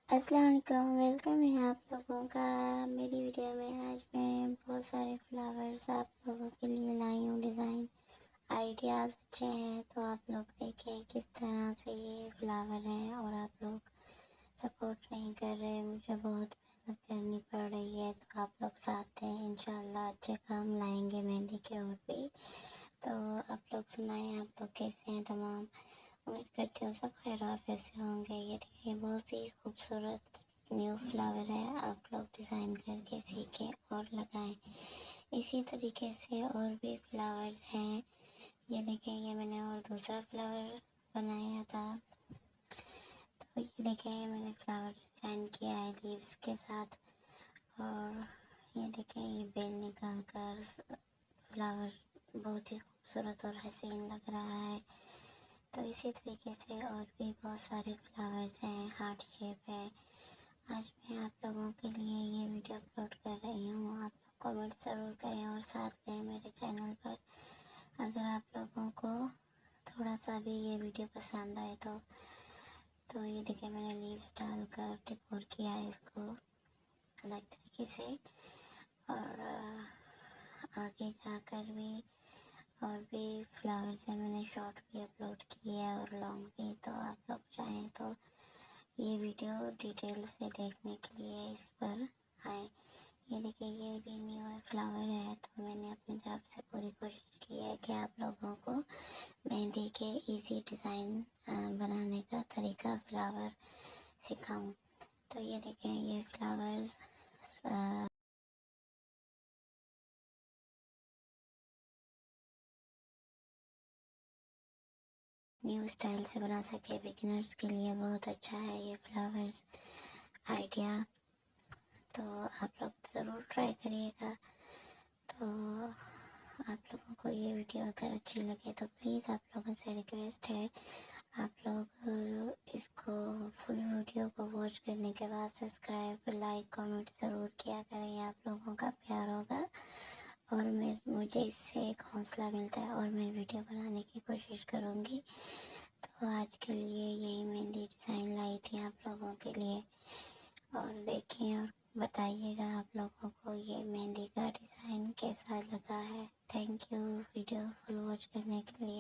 अस्सलाम वालेकुम, वेलकम है आप लोगों का मेरी वीडियो में। आज मैं बहुत सारे फ्लावर्स आप लोगों के लिए लाई हूँ। डिज़ाइन आइडियाज़ अच्छे हैं तो आप लोग देखें किस तरह से ये फ्लावर हैं। और आप लोग सपोर्ट नहीं कर रहे, मुझे बहुत मेहनत करनी पड़ रही है, तो आप लोग साथ हैं। इंशाल्लाह अच्छे काम लाएंगे मेहंदी के और भी। तो आप लोग सुनाएं, आप लोग कैसे हैं तमाम। उम्मीद करती हूँ सब खैर आफियत से होंगे। ये देखिए बहुत ही खूबसूरत न्यू फ्लावर है, आप लोग डिज़ाइन करके सीखें और लगाएं। इसी तरीके से और भी फ्लावर्स हैं। ये देखें, ये मैंने और दूसरा फ्लावर बनाया था। तो ये देखें, मैंने फ्लावर डिज़ाइन किया है लीव्स के साथ। और ये देखें, ये बेल निकाल कर फ्लावर बहुत ही खूबसूरत और हसीन लग रहा है। तो इसी तरीके से और भी बहुत सारे फ्लावर्स हैं, हार्ट शेप है। आज मैं आप लोगों के लिए ये वीडियो अपलोड कर रही हूँ। आप लोग कमेंट ज़रूर करें और साथ दें मेरे चैनल पर। अगर आप लोगों को थोड़ा सा भी ये वीडियो पसंद आए तो ये देखिए, मैंने लीव्स डालकर डेकोर किया है इसको अलग तरीके से। और आगे जाकर भी और भी फ्लावर्स हैं, मैंने शॉर्ट भी अपलोड किए हैं और लॉन्ग भी। तो आप लोग चाहें तो ये वीडियो डिटेल से देखने के लिए इस पर आए। ये देखिए, ये भी न्यू फ्लावर है, तो मैंने अपनी तरफ से पूरी कोशिश की है कि आप लोगों को मेहंदी के इजी डिज़ाइन बनाने का तरीका फ्लावर सिखाऊं। तो ये देखें, ये फ्लावर्स न्यू स्टाइल से बना सके बिगिनर्स के लिए बहुत अच्छा है ये फ्लावर्स आइडिया। तो आप लोग ज़रूर ट्राई करिएगा। तो आप लोगों को ये वीडियो अगर अच्छी लगे तो प्लीज़ आप लोगों से रिक्वेस्ट है, आप लोग इसको फुल वीडियो को वॉच करने के बाद सब्सक्राइब लाइक कमेंट ज़रूर किया करें। आप लोगों का प्यार होगा और मुझे इससे एक हौसला मिलता है और मैं वीडियो बनाने की कोशिश करूँगी। तो आज के लिए यही मेहंदी डिज़ाइन लाई थी आप लोगों के लिए। और देखें और बताइएगा आप लोगों को ये मेहंदी का डिज़ाइन कैसा लगा है। Thank you video full watch करने के लिए।